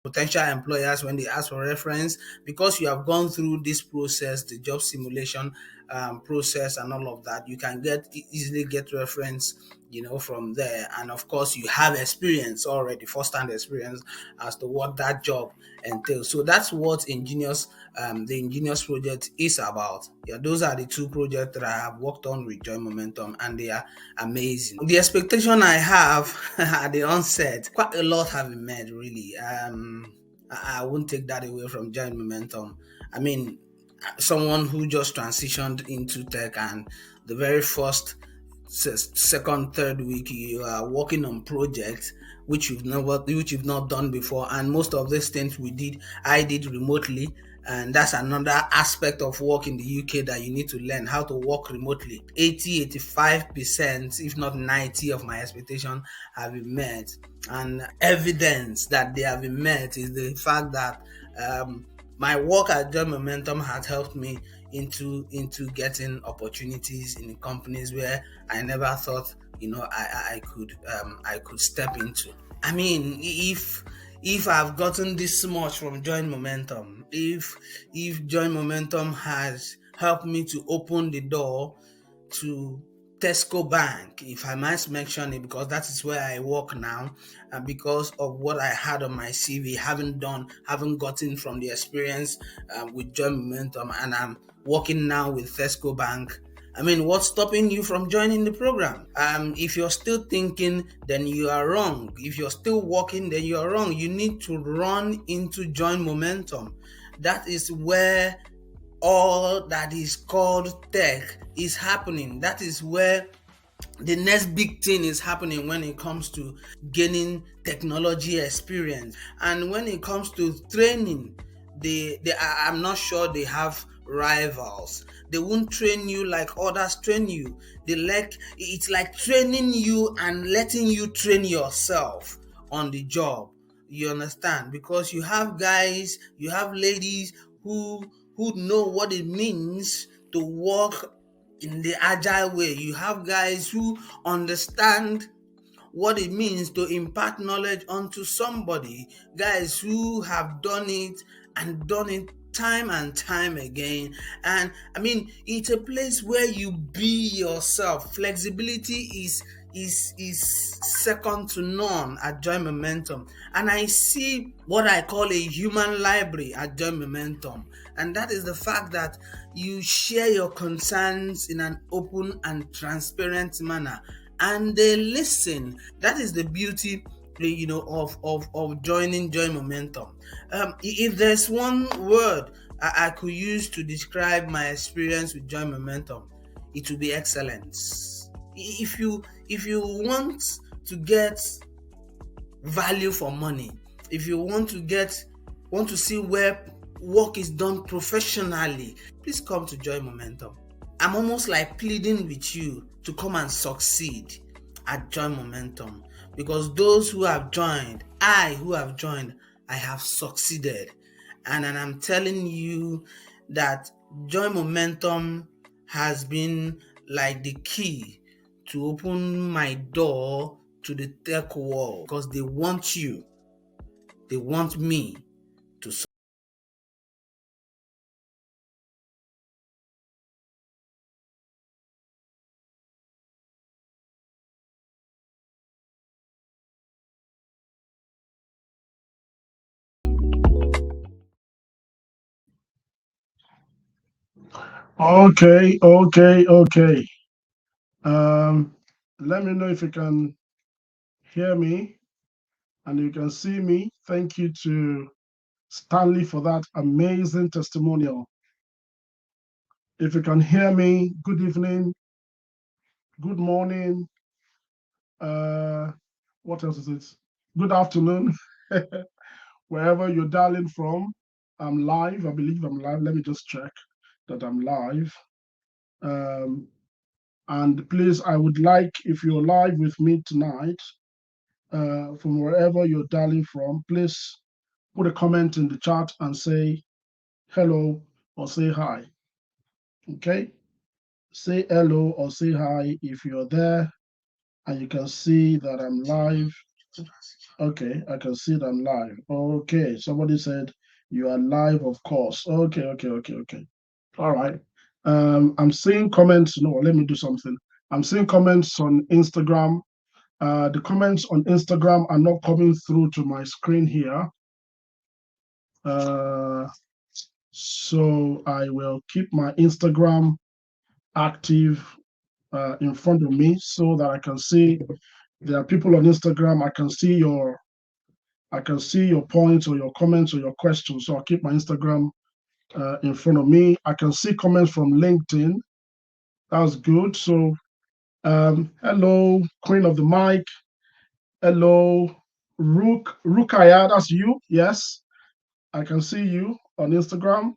potential employers when they ask for reference, because you have gone through this process, the job simulation process and all of that, you can easily get reference, from there. And of course, you have experience already, first-hand experience as to what that job entails. So that's what the Ingenious project is about. Yeah, those are the two projects that I have worked on with Join Momentum, and they are amazing. The expectation I have at the onset, quite a lot have been met, really. I won't take that away from Join Momentum. I mean, someone who just transitioned into tech, and the very first, second, third week, you are working on projects which you've not done before, and most of these things I did remotely. And that's another aspect of work in the UK that you need to learn how to work remotely. 85%, if not 90 of my expectation have been met, and evidence that they have been met is the fact that my work at Job Momentum has helped me into getting opportunities in companies where I never thought I could step into. I mean, if I've gotten this much from Join Momentum, if Join Momentum has helped me to open the door to Tesco Bank, if I might mention it, because that is where I work now, and because of what I had on my CV, haven't gotten from the experience with Join Momentum, and I'm working now with Tesco Bank. I mean, what's stopping you from joining the program? If you're still thinking, then you are wrong. If you're still working, then you are wrong. You need to run into Join Momentum. That is where all that is called tech is happening. That is where the next big thing is happening when it comes to gaining technology experience. And when it comes to training, I'm not sure they have rivals. They won't train you like others train you. It's like training you and letting you train yourself on the job. You understand? Because you have guys, you have ladies who know what it means to work in the agile way. You have guys who understand what it means to impart knowledge onto somebody, guys who have done it and done it time and time again. And I mean, it's a place where you be yourself. Flexibility is second to none at Join Momentum, and I see what I call a human library at Join Momentum, and that is the fact that you share your concerns in an open and transparent manner, and they listen. That is the beauty of joining Join Momentum. If there's one word I could use to describe my experience with Join Momentum, it will be excellence. If you want to get value for money, if you want to see where work is done professionally, please come to Join Momentum. I'm almost like pleading with you to come and succeed at Join Momentum, because those who have joined, I have succeeded. And I'm telling you that Join Momentum has been like the key to open my door to the tech world, because they want me to. Okay, okay, okay. Um, Let me know if you can hear me and you can see me. Thank you to Stanley for that amazing testimonial. If you can hear me, good evening, good morning. Uh, what else is it? Good afternoon, wherever you're dialing from. I'm live. I believe I'm live. Let me just check that I'm live. Um, and please, I would like, if you're live with me tonight, from wherever you're dialing from, please put a comment in the chat and say hello or say hi. Okay? Say hello or say hi if you're there and you can see that I'm live. Okay, I can see them live. Okay, somebody said you are live, of course. Okay, okay, okay, okay. All right. I'm seeing comments. No, let me do something. I'm seeing comments on Instagram. The comments on Instagram are not coming through to my screen here. Uh, so I will keep my Instagram active in front of me so that I can see there are people on Instagram. I can see your points or your comments or your questions. So I'll keep my Instagram in front of me. I can see comments from LinkedIn. That's good. So hello, Queen of the Mic. Hello, Rukaya. That's you. Yes, I can see you on Instagram.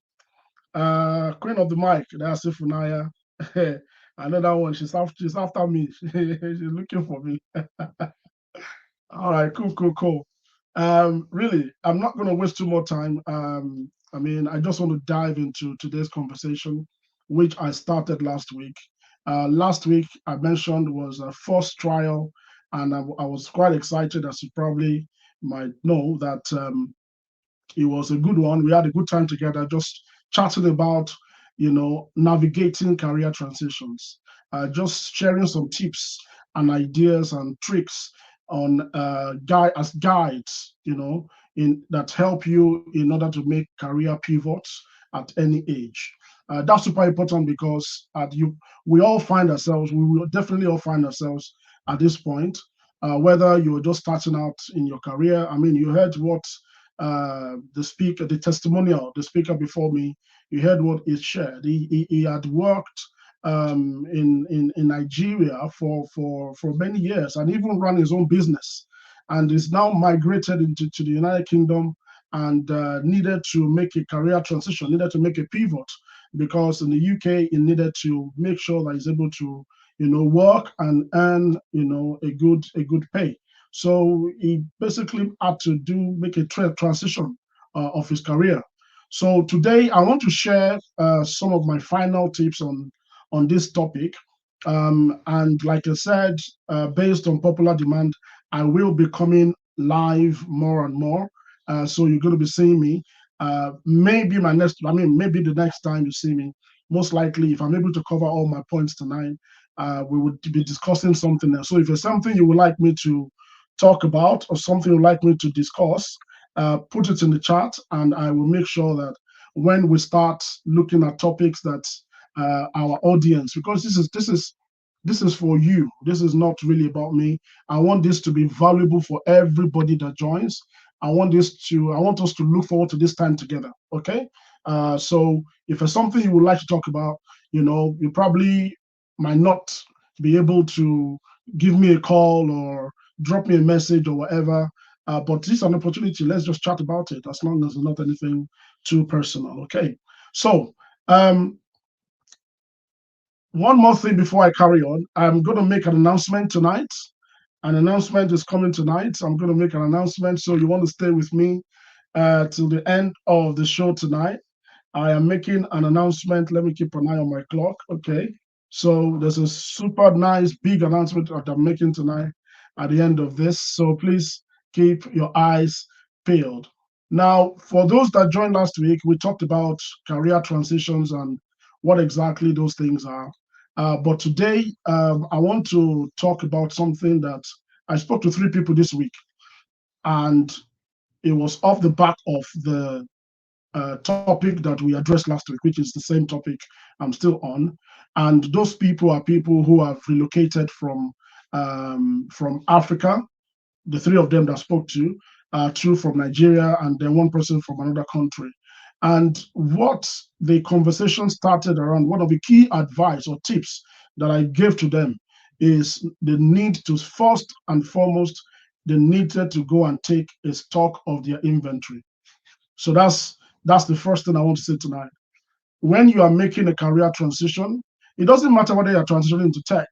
Queen of the Mic. That's Ifunaya. Another one. She's after me. She's looking for me. All right, cool, cool, cool. Really, I'm not going to waste too more time. I mean, I just want to dive into today's conversation, which I started last week. Last week, I mentioned was a first trial, and I was quite excited, as you probably might know, that it was a good one. We had a good time together, just chatting about, navigating career transitions, just sharing some tips and ideas and tricks on guides, in that help you in order to make career pivots at any age. That's super important because we will definitely all find ourselves at this point. Whether you're just starting out in your career, I mean, you heard what the testimonial, the speaker before me, you heard what he shared. He had worked in Nigeria for many years and even ran his own business and is now migrated into to the United Kingdom and needed to make a career transition, needed to make a pivot because in the UK he needed to make sure that he's able to work and earn a good pay. So he basically had to make a transition of his career. So today I want to share some of my final tips on this topic. And like I said, based on popular demand, I will be coming live more and more. So you're going to be seeing me. Maybe the next time you see me, most likely, if I'm able to cover all my points tonight, we would be discussing something else. So if there's something you would like me to talk about or something you'd like me to discuss, put it in the chat and I will make sure that when we start looking at topics that our audience, because this is for you. This is not really about me. I want this to be valuable for everybody that joins. I want us to look forward to this time together. Okay. So if there's something you would like to talk about, you probably might not be able to give me a call or drop me a message or whatever. But this is an opportunity. Let's just chat about it as long as it's not anything too personal. Okay. So one more thing before I carry on. I'm going to make an announcement tonight. An announcement is coming tonight. I'm going to make an announcement. So you want to stay with me till the end of the show tonight. I am making an announcement. Let me keep an eye on my clock. Okay. So there's a super nice big announcement that I'm making tonight at the end of this. So please keep your eyes peeled. Now, for those that joined last week, we talked about career transitions and what exactly those things are. But today, I want to talk about something that I spoke to three people this week, and it was off the back of the topic that we addressed last week, which is the same topic I'm still on. And those people are people who have relocated from Africa. The three of them that I spoke to, two from Nigeria, and then one person from another country. And what the conversation started around, one of the key advice or tips that I gave to them is the need to first and foremost, they needed to go and take a stock of their inventory. So that's the first thing I want to say tonight. When you are making a career transition, it doesn't matter whether you're transitioning into tech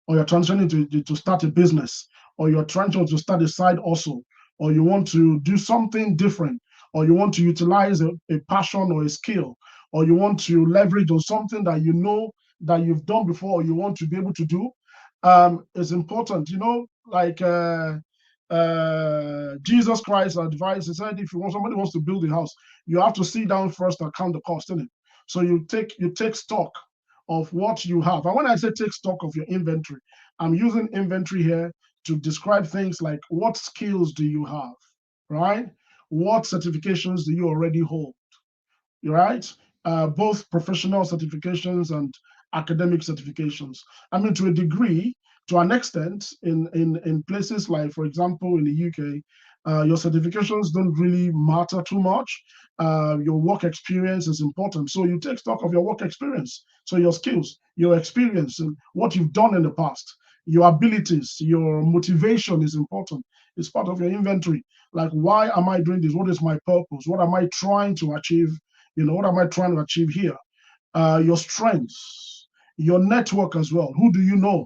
or you're transitioning to start a business or you're trying to start a side hustle or you want to do something different or you want to utilize a passion or a skill or you want to leverage on something that you know that you've done before or you want to be able to do. It's important, like Jesus Christ advised, he said, if you want somebody wants to build a house, you have to sit down first and count the cost in it. So you take stock of what you have. And when I say take stock of your inventory, I'm using inventory here to describe things like what skills do you have, right? What certifications do you already hold? Right? Both professional certifications and academic certifications. I mean, to a degree, to an extent, in places like, for example, in the UK, your certifications don't really matter too much. Your work experience is important. So you take stock of your work experience. So your skills, your experience, and what you've done in the past, your abilities, your motivation is important. It's part of your inventory. Like, why am I doing this? What is my purpose? What am I trying to achieve? What am I trying to achieve here? Your strengths, your network as well. Who do you know?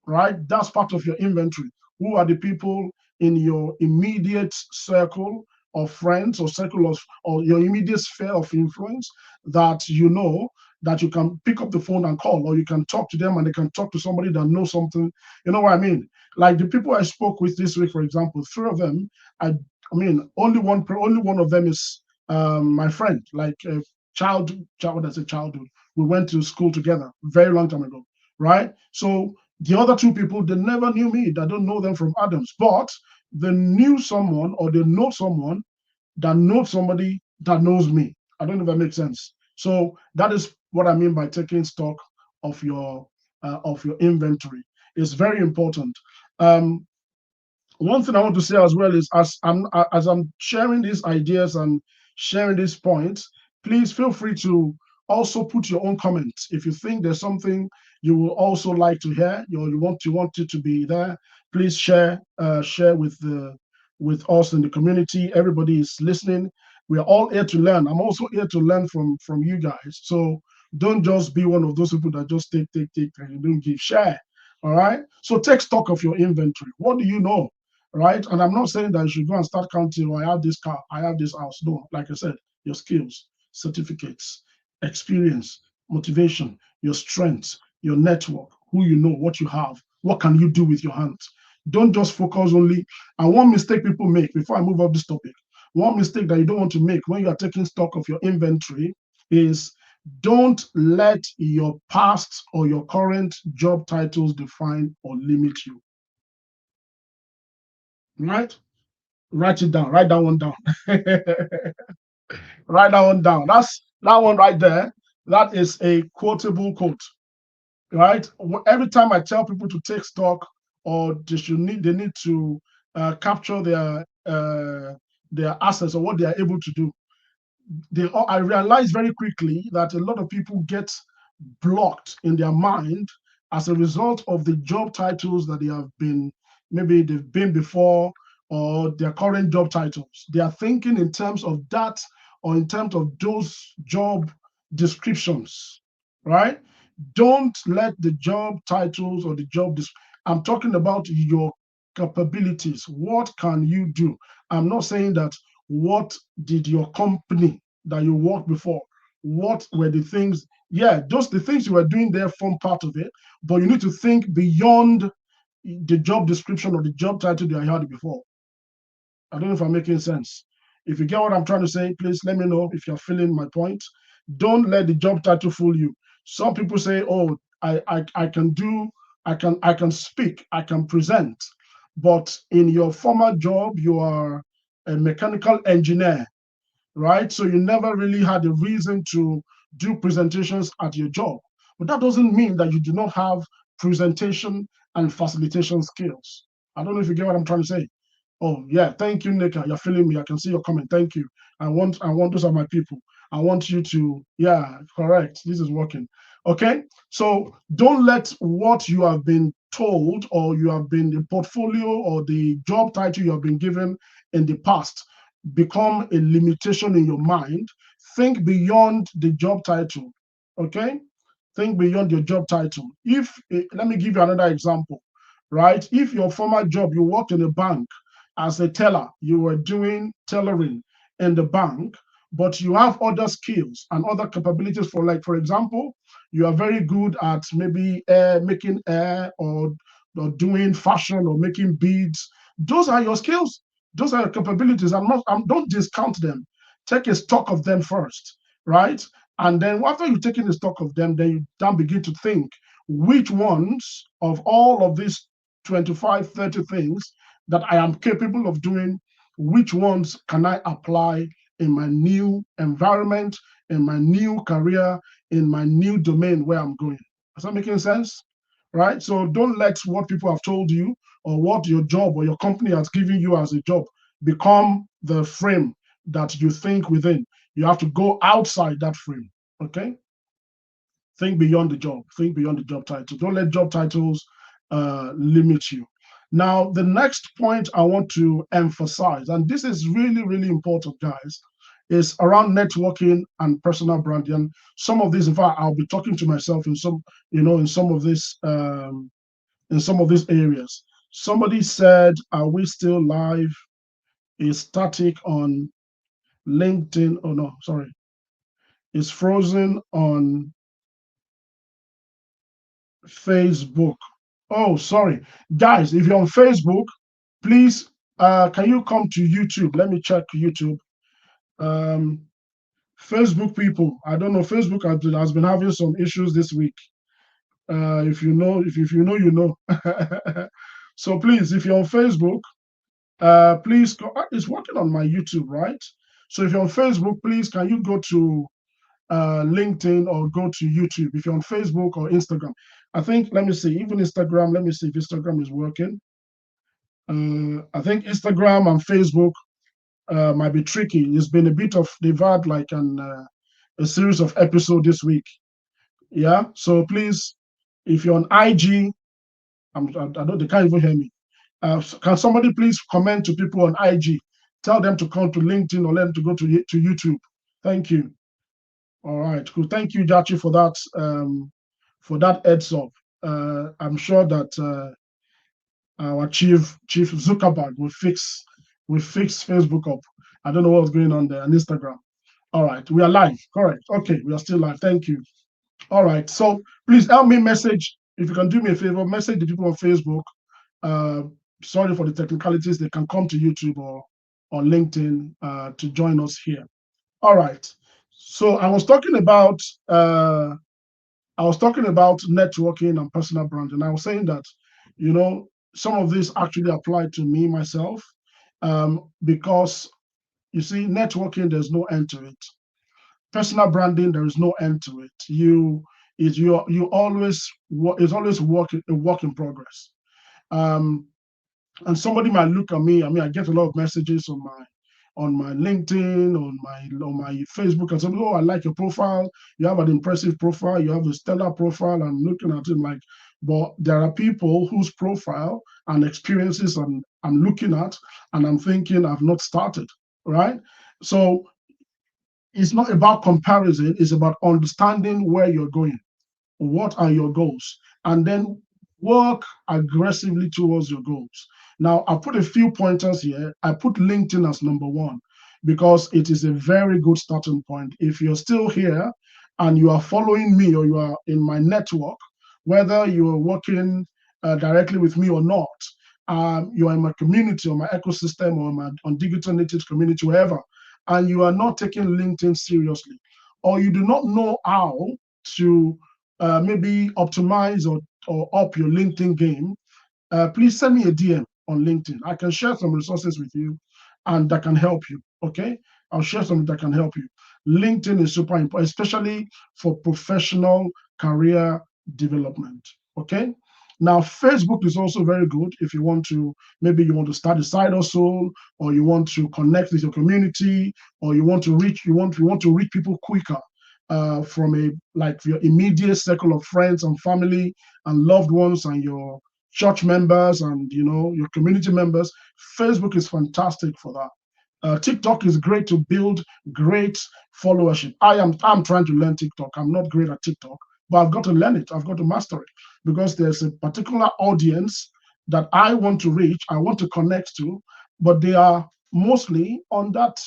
Right? That's part of your inventory. Who are the people in your immediate circle of friends or circle of or your immediate sphere of influence that you know that you can pick up the phone and call, or you can talk to them and they can talk to somebody that knows something. You know what I mean? Like the people I spoke with this week, for example, three of them, I mean, only one of them is my friend, like child, I say childhood. We went to school together very long time ago, right? So the other two people, they never knew me. I don't know them from Adams, but they knew someone or they know someone that knows somebody that knows me. I don't know if that makes sense. So that is what I mean by taking stock of your inventory. It's very important. Um, One thing I want to say as well is as I'm sharing these ideas and sharing these points, please feel free to also put your own comments. If you think there's something you will also like to hear, you want it to be there, please share with us in the community. Everybody is listening. We are all here to learn. I'm also here to learn from you guys. So don't just be one of those people that just take, and you don't give. Share. All right. So take stock of your inventory. What do you know? Right? And I'm not saying that you should go and start counting, oh, I have this car, I have this house. No, like I said, your skills, certificates, experience, motivation, your strengths, your network, who you know, what you have, what can you do with your hands. Don't just focus only. And one mistake people make before I move off this topic, one mistake that you don't want to make when you are taking stock of your inventory is don't let your past or your current job titles define or limit you. Right? Write it down. Write that one down. Write that one down. That's that one right there. That is a quotable quote, right? Every time I tell people to take stock or they need to capture their assets or what they are able to do. I realize very quickly that a lot of people get blocked in their mind as a result of the job titles that maybe they've been before, or their current job titles. They are thinking in terms of that or in terms of those job descriptions, right? Don't let the job titles or the I'm talking about your capabilities. What can you do? I'm not saying that what did your company that you worked before, what were the things? Yeah, just the things you were doing there form part of it, but you need to think beyond the job description or the job title that I had before. I don't know if I'm making sense. If you get what I'm trying to say, please let me know if you're feeling my point. Don't let the job title fool you. Some people say, "Oh, I can do, I can speak, I can present," but in your former job, you are a mechanical engineer, right? So you never really had a reason to do presentations at your job. But that doesn't mean that you do not have presentation and facilitation skills. I don't know if you get what I'm trying to say. Oh yeah, thank you, Nika. You're feeling me. I can see your comment. Thank you. I want those are my people. I want you to, yeah, correct. This is working. Okay. So don't let what you have been told or you have been the portfolio or the job title you have been given in the past become a limitation in your mind. Think beyond the job title. Okay. Think beyond your job title. Let me give you another example, right? If your former job, you worked in a bank as a teller, you were doing tellering in the bank, but you have other skills and other capabilities like, for example, you are very good at maybe making air or doing fashion or making beads. Those are your skills. Those are your capabilities. Don't discount them. Take a stock of them first, right? And then after you've taken a stock of them, then you then begin to think which ones of all of these 25, 30 things that I am capable of doing, which ones can I apply in my new environment, in my new career, in my new domain where I'm going. Is that making sense? Right? So don't let what people have told you or what your job or your company has given you as a job become the frame that you think within. You have to go outside that frame. Okay? Think beyond the job. Think beyond the job title. Don't let job titles limit you. Now, the next point I want to emphasize, and this is really, really important, guys, is around networking and personal branding. And some of these, in fact, I'll be talking to myself in some, in some of these areas. Somebody said, "Are we still live?" Is static on LinkedIn. Oh no, sorry, it's frozen on Facebook. Oh, sorry. Guys, if you're on Facebook, please, can you come to YouTube? Let me check YouTube. Um, Facebook people, I don't know. Facebook has been having some issues this week. If you know, if you know, you know. So please, if you're on Facebook, please, it's working on my YouTube, right? So if you're on Facebook, please, can you go to LinkedIn or go to YouTube if you're on Facebook or Instagram? I think, let me see, even Instagram, let me see if Instagram is working. I think Instagram and Facebook might be tricky. It's been a bit of, they've had like a series of episodes this week. Yeah. So please, if you're on IG, I don't, they can't even hear me. Can somebody please comment to people on IG? Tell them to come to LinkedIn or let them to go to YouTube. Thank you. All right, cool. Thank you, Jachi, for that heads up. I'm sure that our chief Zuckerberg will fix Facebook up. I don't know what's going on there and Instagram. All right, we are live. Correct. Okay, we are still live. Thank you. All right. So please help me message. If you can do me a favor, message the people on Facebook. Uh, Sorry for the technicalities. They can come to YouTube or LinkedIn to join us here. All right. So I was talking about networking and personal branding. I was saying that, you know, some of this actually applied to me myself, because you see, networking, there's no end to it. Personal branding, there is no end to it. You always it's always a work in progress. Um, and somebody might look at me. I mean, I get a lot of messages on my LinkedIn, on my Facebook, and say, "Oh, I like your profile. You have an impressive profile. You have a stellar profile." I'm looking at it like, but there are people whose profile and experiences I'm looking at, and I'm thinking I've not started, right? So it's not about comparison. It's about understanding where you're going. What are your goals? And then work aggressively towards your goals. Now, I put a few pointers here. I put LinkedIn as number one because it is a very good starting point. If you're still here and you are following me or you are in my network, whether you are working directly with me or not, you are in my community or my ecosystem or on digital natives community, wherever, and you are not taking LinkedIn seriously, or you do not know how to maybe optimize or up your LinkedIn game, please send me a DM on LinkedIn. I can share some resources with you and that can help you. Okay. I'll share something that can help you. LinkedIn is super important, especially for professional career development. Okay. Now, Facebook is also very good if you want to, maybe you want to start a side hustle, or you want to connect with your community, or you want to reach people quicker from a like your immediate circle of friends and family and loved ones and your church members and your community members. Facebook is fantastic for that. TikTok is great to build great followership. I'm trying to learn TikTok. I'm not great at TikTok, but I've got to learn it. I've got to master it because there's a particular audience that I want to reach. I want to connect to, but they are mostly on that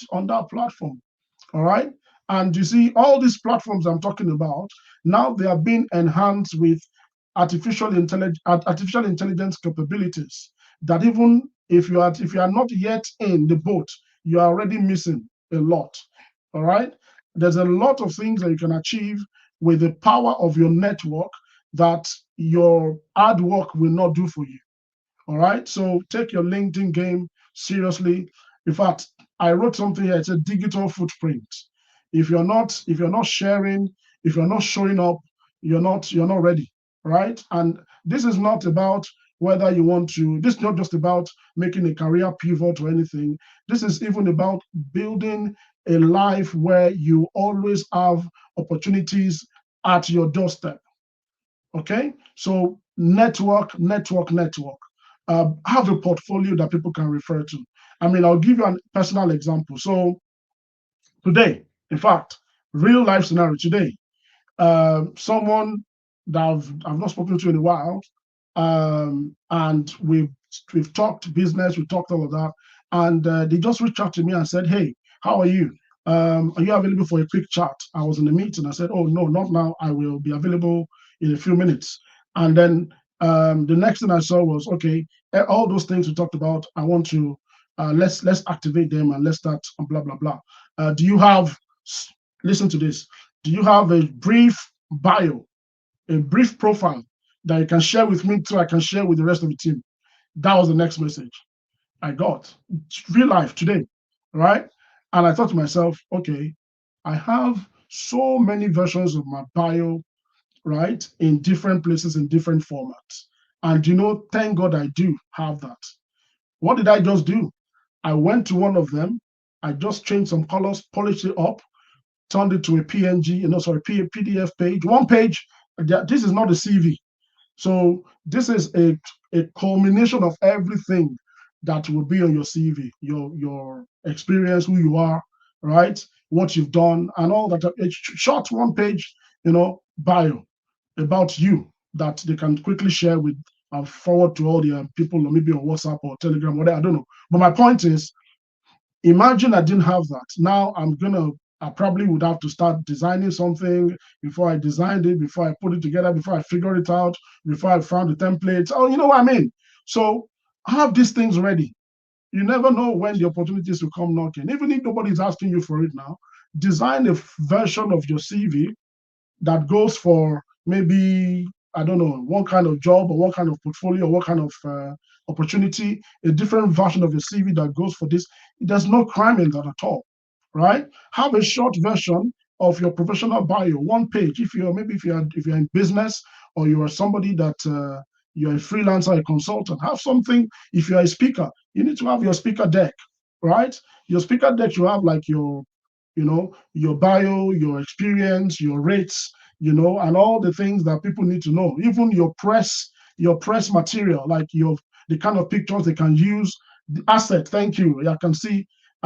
platform. All right. And you see, all these platforms I'm talking about now, they are being enhanced with artificial intelligence capabilities that even if you are not yet in the boat, you are already missing a lot. All right. There's a lot of things that you can achieve with the power of your network that your hard work will not do for you. All right. So take your LinkedIn game seriously. In fact, I wrote something here. It's a digital footprint. If you're not sharing, if you're not showing up, you're not ready. Right. And this is not about whether you want to, this is not just about making a career pivot or anything. This is even about building a life where you always have opportunities at your doorstep. Okay, so network, network, network. Have a portfolio that people can refer to. I mean, I'll give you a personal example. So today, in fact, real life scenario today, someone that I've not spoken to in a while, and we've talked business, we talked all of that, and they just reached out to me and said, "Hey, how are you? Are you available for a quick chat?" I was in a meeting. I said, "Oh no, not now. I will be available in a few minutes." And then the next thing I saw was, okay, all those things we talked about. I want to let's activate them and let's start and blah blah blah. Do you have? Listen to this. Do you have a brief bio, a brief profile that you can share with me so I can share with the rest of the team? That was the next message I got. Real life today, right? And I thought to myself, okay, I have so many versions of my bio, right, in different places, in different formats. And thank God I do have that. What did I just do? I went to one of them, I just changed some colors, polished it up, turned it to a PNG, sorry, PDF page, one page. This is not a CV. So this is a culmination of everything that will be on your CV, your experience, who you are, right? What you've done, and all that. A short one page, bio about you that they can quickly share with and forward to all the people, or maybe on WhatsApp or Telegram, whatever. I don't know. But my point is, imagine I didn't have that. Now I probably would have to start designing something before I designed it, before I put it together, before I figured it out, before I found the templates. Oh, you know what I mean? So have these things ready. You never know when the opportunities will come knocking. Even if nobody's asking you for it now, design a version of your CV that goes for maybe, I don't know, one kind of job or one kind of portfolio or what kind of opportunity, a different version of your CV that goes for this. There's no crime in that at all, right? Have a short version of your professional bio, one page. If you're in business, or you are somebody that you're a freelancer, a consultant, have something. If you're a speaker, you need to have your speaker deck, right? Your speaker deck, you have like your bio, your experience, your rates, and all the things that people need to know. Even your press material, like the kind of pictures they can use, the asset. Thank you. Yeah, I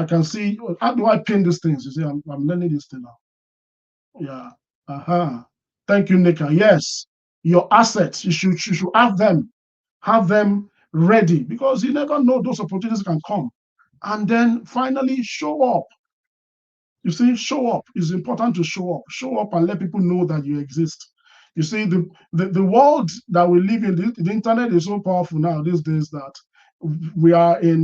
can see. How do I pin these things? You see, I'm learning this thing now. Yeah. Uh-huh. Thank you, Nika. Yes. Your assets, you should have them ready, because you never know, those opportunities can come. And then finally show up. You see, show up. It's important to show up. Show up and let people know that you exist. You see, the world that we live in, the internet is so powerful now these days that we are in.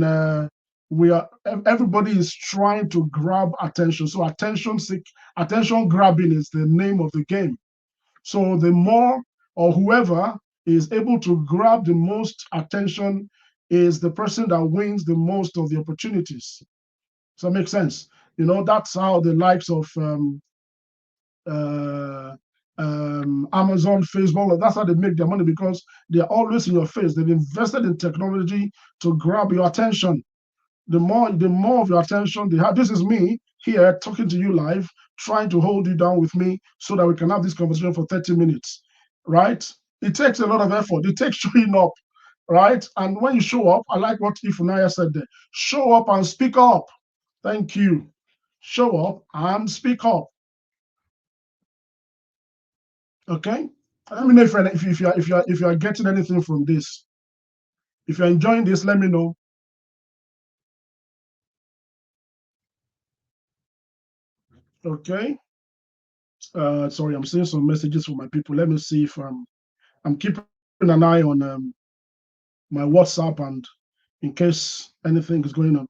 We are everybody is trying to grab attention. So attention grabbing is the name of the game. So the more, or whoever is able to grab the most attention, is the person that wins the most of the opportunities. Does that make sense? That's how the likes of uh, Amazon, Facebook, that's how they make their money, because they're always in your face. They've invested in technology to grab your attention. The more of your attention they have. This is me here talking to you live, trying to hold you down with me so that we can have this conversation for 30 minutes, right? It takes a lot of effort. It takes showing up, right? And when you show up, I like what Ifunaya said there. Show up and speak up. Thank you. Show up and speak up. Okay. Let me know if you are getting anything from this. If you're enjoying this, let me know. Okay. Sorry, I'm seeing some messages from my people. Let me see if I'm keeping an eye on my WhatsApp and in case anything is going on.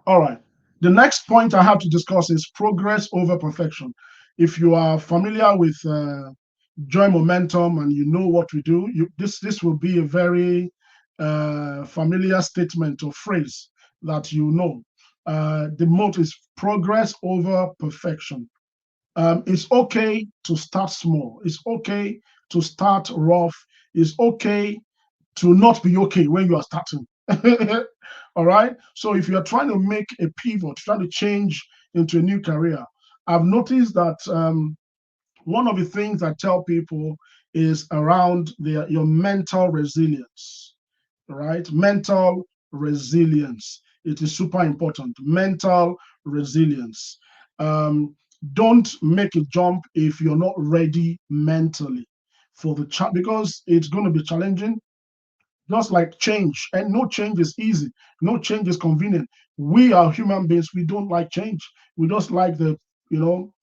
All right. The next point I have to discuss is progress over perfection. If you are familiar with joy momentum and you know what we do, this will be a very familiar statement or phrase that you know. The motto is progress over perfection. It's okay to start small. It's okay to start rough. It's okay to not be okay when you are starting. All right. So if you're trying to make a pivot, trying to change into a new career, I've noticed that one of the things I tell people is around your mental resilience, right? Mental resilience. It is super important. Mental resilience. Um, don't make a jump if you're not ready mentally for the chat because it's going to be challenging, just like change. And no change is easy, no change is convenient. We are human beings, we don't like change. We just like the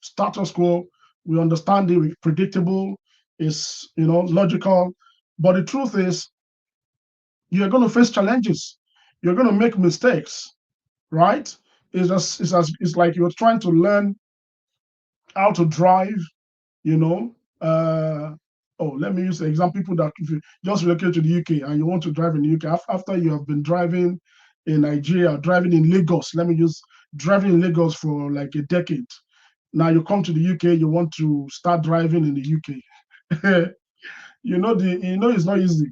status quo. We understand it, predictable, is logical. But the truth is, you're going to face challenges, you're going to make mistakes, right? It's like you're trying to learn how to drive, you know. Oh, let me use the example. People that if you just relocate to the UK and you want to drive in the UK after you have been driving in Nigeria, driving in Lagos, let me use driving in Lagos for like a decade. Now you come to the UK, you want to start driving in the UK. It's not easy.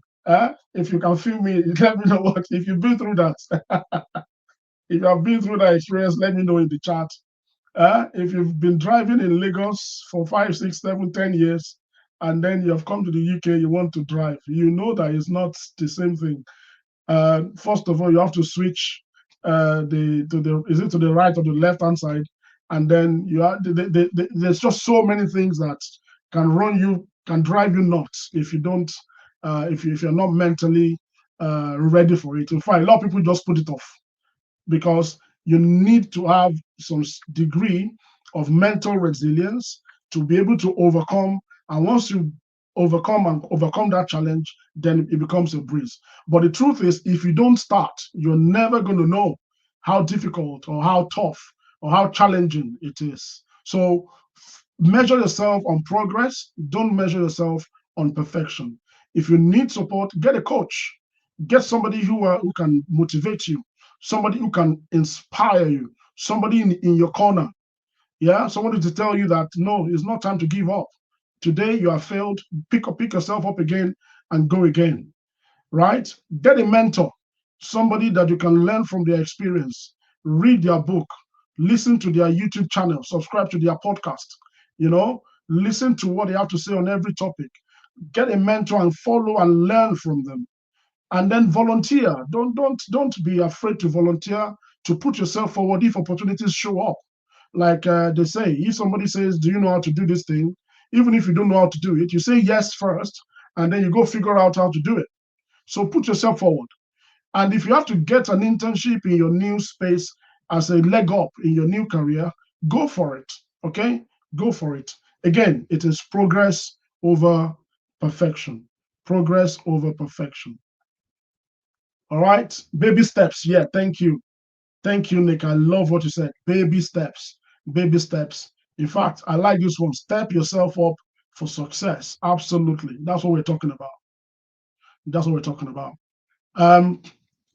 If you can feel me, let me know what if you've been through that. If you have been through that experience, let me know in the chat. If you've been driving in Lagos for 5, 6, 7, 10 years, and then you have come to the UK, you want to drive, you know that it's not the same thing. First of all, you have to switch is it to the right or the left hand side, and then there's just so many things that can drive you nuts if you don't, if you're not mentally ready for it. In fact, a lot of people just put it off because you need to have some degree of mental resilience to be able to overcome. And once you overcome that challenge, then it becomes a breeze. But the truth is, if you don't start, you're never going to know how difficult or how tough or how challenging it is. So measure yourself on progress. Don't measure yourself on perfection. If you need support, get a coach, get somebody who can motivate you, somebody who can inspire you, somebody in your corner. Yeah, somebody to tell you that no, it's not time to give up. Today you have failed, pick yourself up again and go again. Right? Get a mentor, somebody that you can learn from their experience, read their book, listen to their YouTube channel, subscribe to their podcast, you know, listen to what they have to say on every topic. Get a mentor and follow and learn from them, and then volunteer. Don't be afraid to volunteer, to put yourself forward if opportunities show up. Like they say, if somebody says, do you know how to do this thing, even if you don't know how to do it, you say yes first, and then you go figure out how to do it. So put yourself forward. And if you have to get an internship in your new space as a leg up in your new career, go for it. Okay, go for it. Again, it is progress over perfection. Progress over perfection. All right. Baby steps. Yeah. Thank you. Thank you, Nick. I love what you said. Baby steps. Baby steps. In fact, I like this one. Step yourself up for success. Absolutely. That's what we're talking about. That's what we're talking about. Um,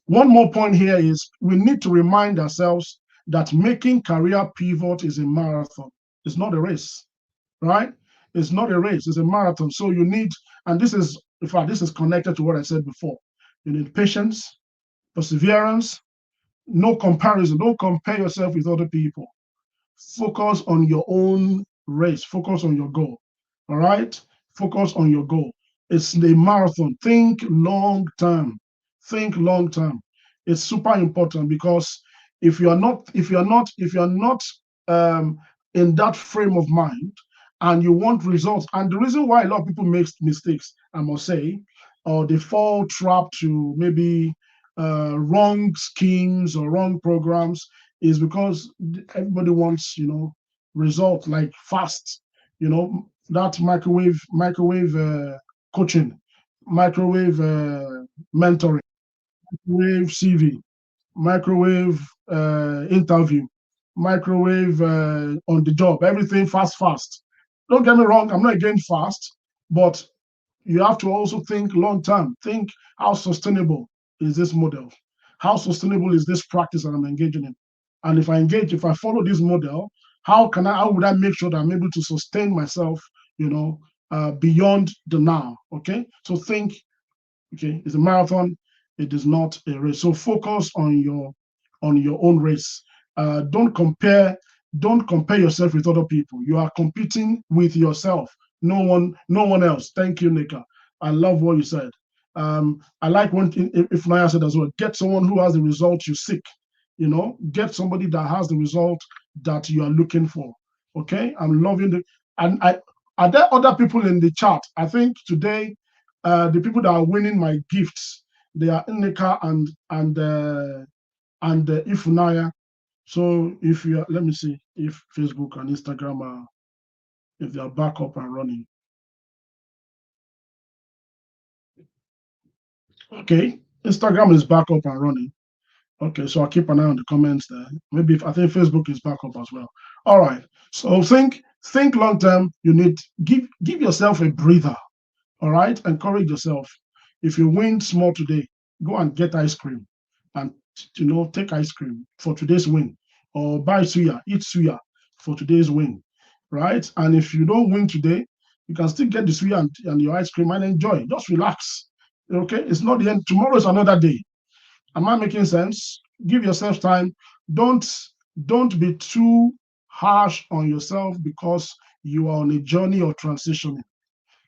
One more point here is we need to remind ourselves that making career pivot is a marathon. It's not a race, right? It's not a race, it's a marathon. So you need, and this is, in fact, this is connected to what I said before. You need patience, perseverance, no comparison. Don't compare yourself with other people. Focus on your own race. Focus on your goal. All right? Focus on your goal. It's a marathon. Think long term. Think long term. It's super important because if you're not um, in that frame of mind and you want results, and the reason why a lot of people make mistakes, I must say, or they fall trap to maybe wrong schemes or wrong programs is because everybody wants, result like fast, that microwave coaching, microwave mentoring. microwave CV, microwave interview, microwave on the job, everything fast, fast. Don't get me wrong, I'm not against fast, but you have to also think long term. Think how sustainable is this model? How sustainable is this practice that I'm engaging in? And if I follow this model, how would I make sure that I'm able to sustain myself, you know, beyond the now? Okay. So think, okay, it's a marathon. It is not a race. So focus on your own race. Don't compare. Don't compare yourself with other people. You are competing with yourself. No one else. Thank you, Nika. I love what you said. I like when if Naya said as well. Get someone who has the result you seek. You know, get somebody that has the result that you are looking for. Okay, I'm loving the. And I are there other people in the chat? I think today the people that are winning my gifts, they are Nneka and Ifunaya. So if you are, let me see if Facebook and Instagram are if they are back up and running. Okay, Instagram is back up and running. Okay, so I'll keep an eye on the comments there. Maybe if, I think Facebook is back up as well. All right. So think long term. You need give yourself a breather. All right, encourage yourself. If you win small today, go and get ice cream, and take ice cream for today's win, or buy suya, eat suya for today's win, right? And if you don't win today, you can still get the suya and your ice cream and enjoy. Just relax. Okay, it's not the end. Tomorrow is another day. Am I making sense? Give yourself time. Don't don't be too harsh on yourself because you are on a journey or transitioning.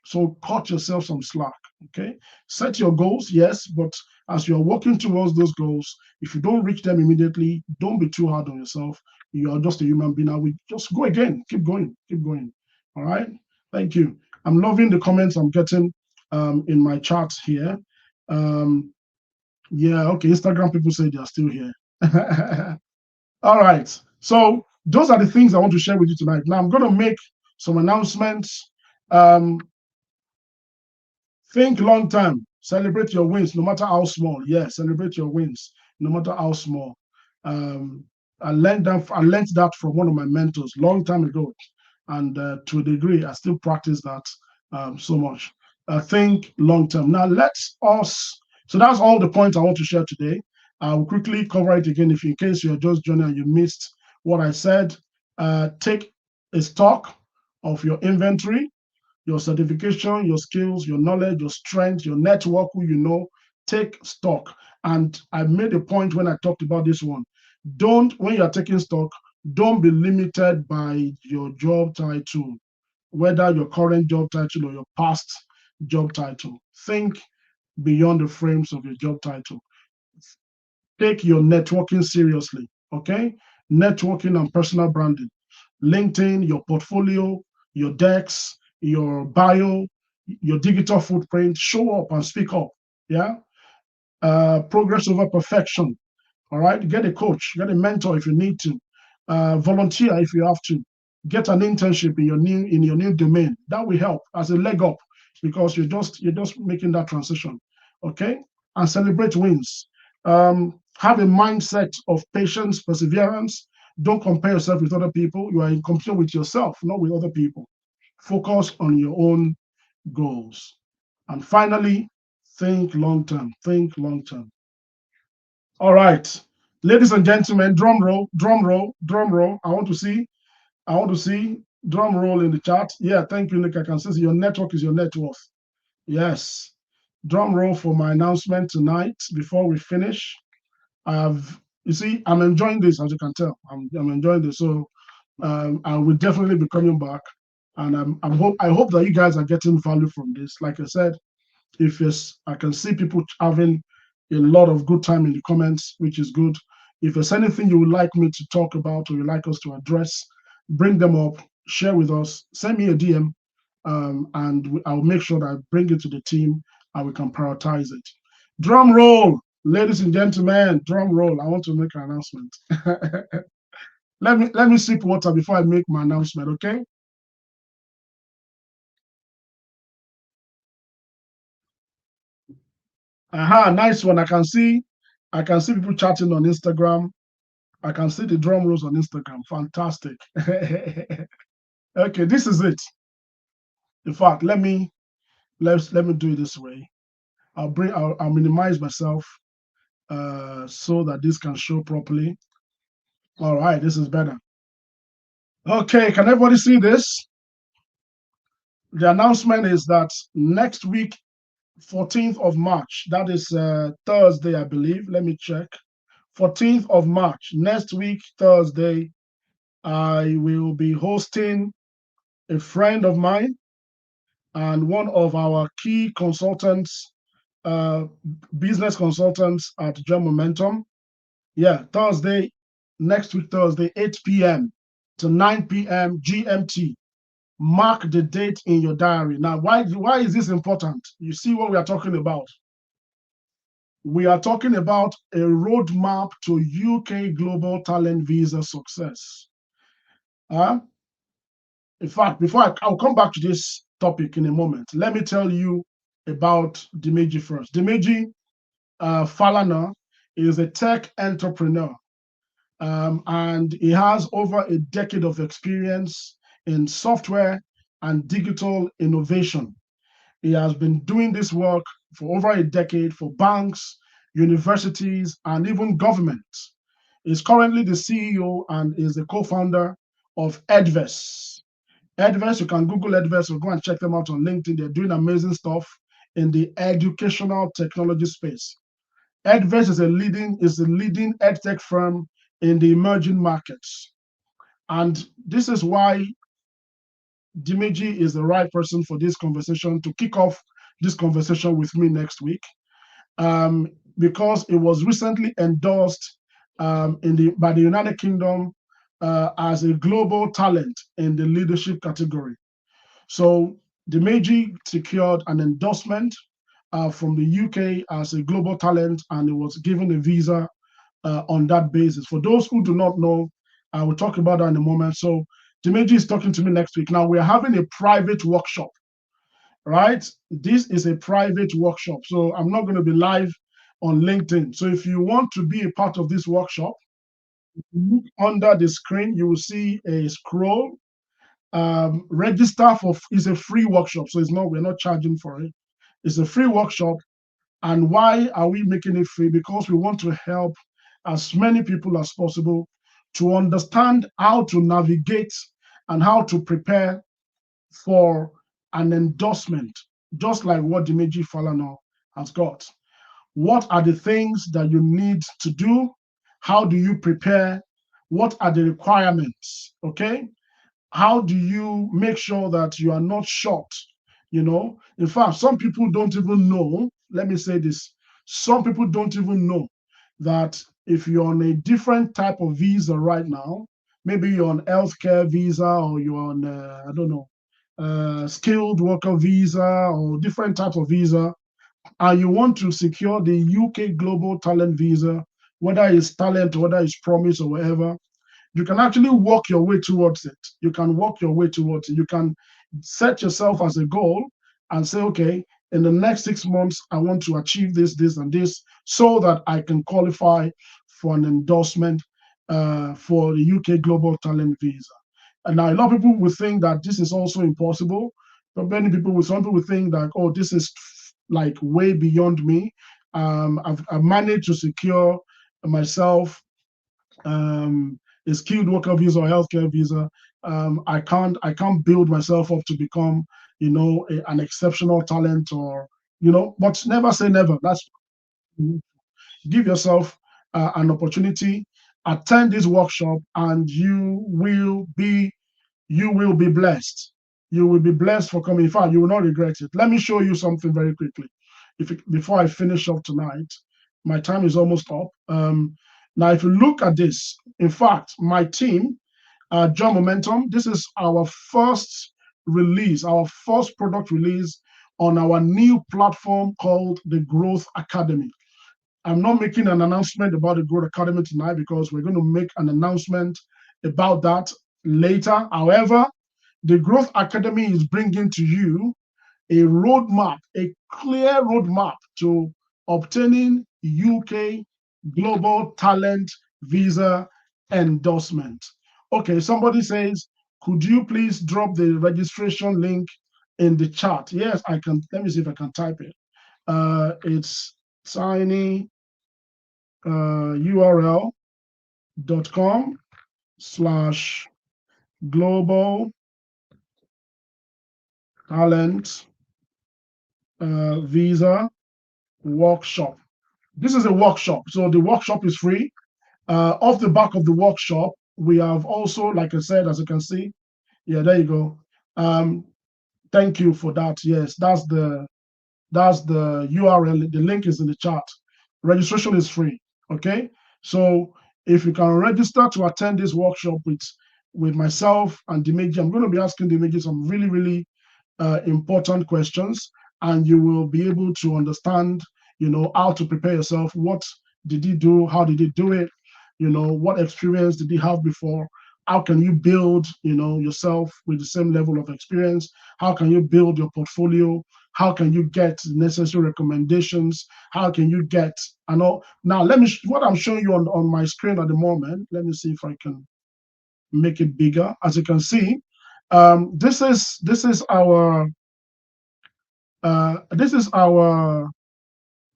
So cut yourself some slack. Okay. Set your goals, yes, but as you're working towards those goals, if you don't reach them immediately, don't be too hard on yourself. You are just a human being. I will just go again. Keep going. Keep going. All right. Thank you. I'm loving the comments I'm getting in my chat here. Um, yeah, okay. Instagram people say they are still here. All right. So those are the things I want to share with you tonight. Now I'm going to make some announcements. Um, Think long term. Celebrate your wins, no matter how small. Yeah, celebrate your wins, no matter how small. Um, I learned that from one of my mentors long time ago, and to a degree, I still practice that so much. Think long term. Now let's us. So that's all the points I want to share today. I'll quickly cover it again if in case you're just joining and you missed what I said. Take a stock of your inventory, your certification, your skills, your knowledge, your strength, your network, who you know, take stock. And I made a point when I talked about this one. When you're taking stock, don't be limited by your job title, whether your current job title or your past job title. Think beyond the frames of your job title. Take your networking seriously, okay? Networking and personal branding. LinkedIn, your portfolio, your decks, your bio, your digital footprint. Show up and speak up. Yeah. Progress over perfection. All right. Get a coach, get a mentor if you need to. Volunteer if you have to. Get an internship in your new domain. That will help as a leg up because you're just making that transition. Okay. And celebrate wins. Have a mindset of patience, perseverance. Don't compare yourself with other people. You are in competition with yourself, not with other people. Focus on your own goals. And finally, think long term. Think long term. All right. Ladies and gentlemen, drum roll, drum roll, drum roll. I want to see drum roll in the chat. Yeah, thank you, Nick. I can see your network is your net worth. Yes. Drum roll for my announcement tonight before we finish. You see, I'm enjoying this, as you can tell. I'm enjoying this. So I will definitely be coming back. And I hope that you guys are getting value from this. Like I said, if yes, I can see people having a lot of good time in the comments, which is good. If there's anything you would like me to talk about or you'd like us to address, bring them up, share with us, send me a DM, and I'll make sure that I bring it to the team and we can prioritize it. Drum roll, ladies and gentlemen, drum roll. I want to make an announcement. Let me sip water before I make my announcement, okay? Aha, nice one. I can see I can see people chatting on Instagram. I can see the drum rolls on Instagram. Fantastic. Okay, this is it. In fact, let me do it this way. I'll minimize myself so that this can show properly. All right, this is better. Okay, can everybody see this? The announcement is that next week, 14th of March, that is Thursday, I believe. Let me check. 14th of March, next week, Thursday, I will be hosting a friend of mine and one of our key consultants, uh, business consultants at Join Momentum. Yeah, Thursday, next week, Thursday, 8 p.m. to 9 p.m. GMT. Mark the date in your diary. Now, why is this important? You see what we are talking about. We are talking about a roadmap to UK Global Talent Visa success. Uh, in fact, I'll come back to this topic in a moment. Let me tell you about Dimeji first. Dimeji Falana is a tech entrepreneur, and he has over a decade of experience in software and digital innovation. He has been doing this work for over a decade for banks, universities, and even governments. He's currently the CEO and is the co-founder of Edvest. Edvest, you can Google Edvest or go and check them out on LinkedIn. They're doing amazing stuff in the educational technology space. Edvest is a leading edtech firm in the emerging markets. And this is why Dimeji is the right person for this conversation to kick off this conversation with me next week, um, because it was recently endorsed by the United Kingdom as a global talent in the leadership category. So Dimeji secured an endorsement from the UK as a global talent, and it was given a visa on that basis. For those who do not know, I will talk about that in a moment. So Dimeji is talking to me next week. Now we're having a private workshop, right? This is a private workshop. So I'm not going to be live on LinkedIn. So if you want to be a part of this workshop, look under the screen, you will see a scroll. Register for is a free workshop. So we're not charging for it. It's a free workshop. And why are we making it free? Because we want to help as many people as possible to understand how to navigate and how to prepare for an endorsement, just like what Dimeji Falana has got. What are the things that you need to do? How do you prepare? What are the requirements? Okay. How do you make sure that you are not short? In fact, some people don't even know. Let me say this: some people don't even know that if you're on a different type of visa right now, maybe you're on healthcare visa or you're on I don't know, skilled worker visa or different type of visa, and you want to secure the UK Global Talent Visa, whether it's talent, whether it's promise or whatever, you can actually walk your way towards it. You can walk your way towards it. You can set yourself as a goal and say, okay, in the next 6 months, I want to achieve this, this, and this, so that I can qualify for an endorsement for the UK Global Talent Visa. And now a lot of people will think that this is also impossible, but some people will think that, oh, this is like way beyond me. I've managed to secure myself a skilled worker visa or healthcare visa. I can't build myself up to become, an exceptional talent, or but never say never. That's Give yourself an opportunity, attend this workshop, and you will be blessed. You will be blessed for coming. In fact, you will not regret it. Let me show you something very quickly. Before I finish up tonight, my time is almost up. Now, if you look at this, in fact, my team, Join Momentum, this is our first release, our first product release on our new platform called the Growth Academy. I'm not making an announcement about the Growth Academy tonight because we're going to make an announcement about that later. However, the Growth Academy is bringing to you a roadmap, a clear roadmap to obtaining UK Global Talent Visa Endorsement. Okay, somebody says, could you please drop the registration link in the chat? Yes, I can. Let me see if I can type it. It's tiny url.com/global talent visa workshop. This is a workshop, so the workshop is free. Off the back of the workshop, we have also, like I said, as you can see, yeah, there you go. Um, thank you for that. Yes, that's the URL. The link is in the chat. Registration is free. Okay, so if you can register to attend this workshop with myself and Dimeji, I'm going to be asking Dimeji some really really important questions, and you will be able to understand, how to prepare yourself. What did he do? How did he do it? What experience did he have before? How can you build, yourself with the same level of experience? How can you build your portfolio? How can you get necessary recommendations? How can you get, I know now let me what I'm showing you on my screen at the moment. Let me see if I can make it bigger. As you can see, this is our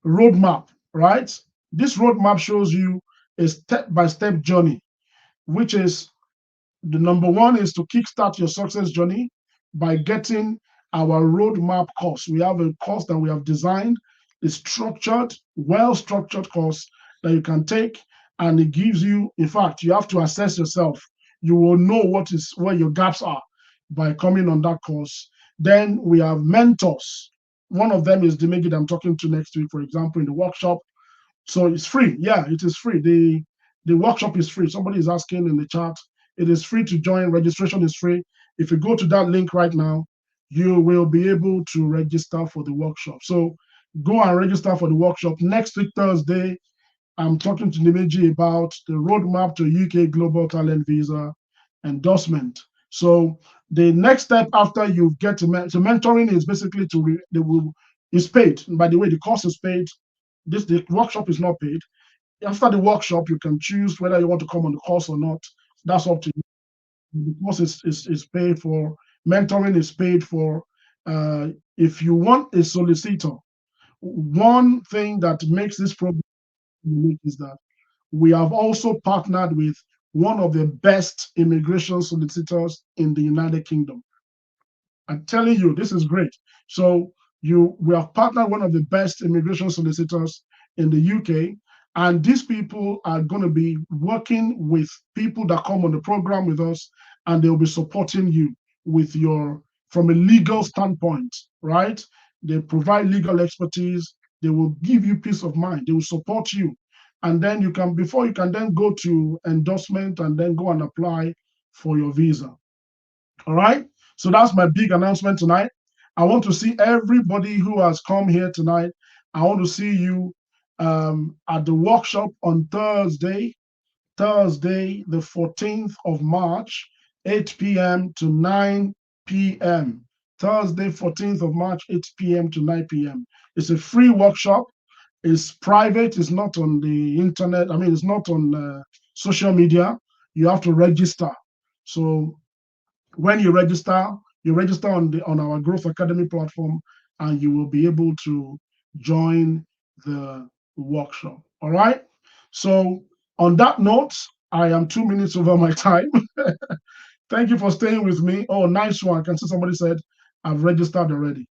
roadmap, right? This roadmap shows you a step-by-step journey, which is the number one is to kickstart your success journey by getting our roadmap course. We have a course that we have designed, a structured, well-structured course that you can take, and it gives you, in fact, you have to assess yourself. You will know where your gaps are by coming on that course. Then we have mentors. One of them is the Megi that I'm talking to next week, for example, in the workshop. So it's free. Yeah, it is free. The workshop is free. Somebody is asking in the chat. It is free to join. Registration is free. If you go to that link right now, you will be able to register for the workshop. So go and register for the workshop next week, Thursday. I'm talking to Nimeji about the roadmap to UK Global Talent Visa endorsement. So the next step after you get so mentoring is basically is paid. And by the way, the course is paid. The workshop is not paid. After the workshop, you can choose whether you want to come on the course or not. That's up to you. The course is paid for. Mentoring is paid for. If you want a solicitor, one thing that makes this program unique is that we have also partnered with one of the best immigration solicitors in the United Kingdom. I'm telling you, this is great. So we have partnered one of the best immigration solicitors in the UK, and these people are going to be working with people that come on the program with us, and they'll be supporting you with from a legal standpoint, right? They provide legal expertise. They will give you peace of mind. They will support you, and then before you can then go to endorsement and then go and apply for your visa. All right. So that's my big announcement tonight. I want to see everybody who has come here tonight. I want to see you at the workshop on Thursday, the 14th of March, 8 p.m. to 9 p.m. Thursday, 14th of March, 8 p.m. to 9 p.m. It's a free workshop. It's private. It's not on the internet. I mean, it's not on social media. You have to register. So when you register on our Growth Academy platform, and you will be able to join the workshop. All right. So on that note, I am 2 minutes over my time. Thank you for staying with me. Oh, nice one. I can see somebody said I've registered already.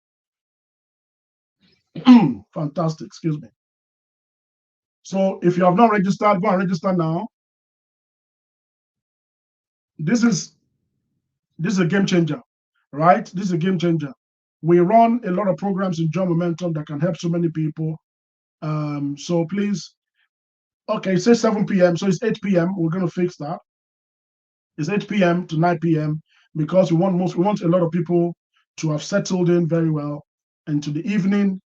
Fantastic. Excuse me. So if you have not registered, go and register now. This is this is a game changer, right? This is a game changer. We run a lot of programs in Job Momentum that can help so many people. So please, okay, it says 7 p.m. So it's 8 p.m. We're going to fix that. It's 8 p.m. to 9 p.m. because we want a lot of people to have settled in very well into the evening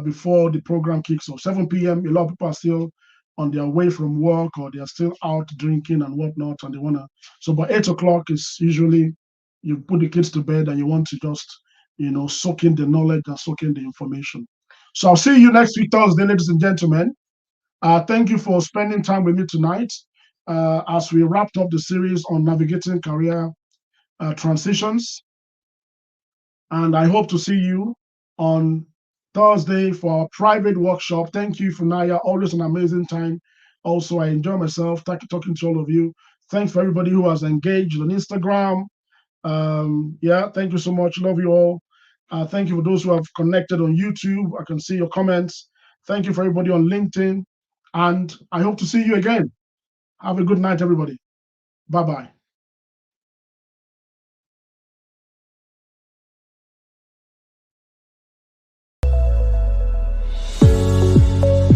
before the program kicks off. 7 p.m. A lot of people are still on their way from work, or they are still out drinking and whatnot, and they wanna. So, by 8 o'clock is usually you put the kids to bed and you want to just soak in the knowledge and soak in the information. So I'll see you next week Thursday, ladies and gentlemen. Thank you for spending time with me tonight as we wrapped up the series on navigating career transitions. And I hope to see you on Thursday for our private workshop. Thank you, Funaya. Always an amazing time. Also, I enjoy myself talking to all of you. Thanks for everybody who has engaged on Instagram. Yeah, thank you so much. Love you all. Thank you for those who have connected on YouTube. I can see your comments. Thank you for everybody on LinkedIn. And I hope to see you again. Have a good night, everybody. Bye bye.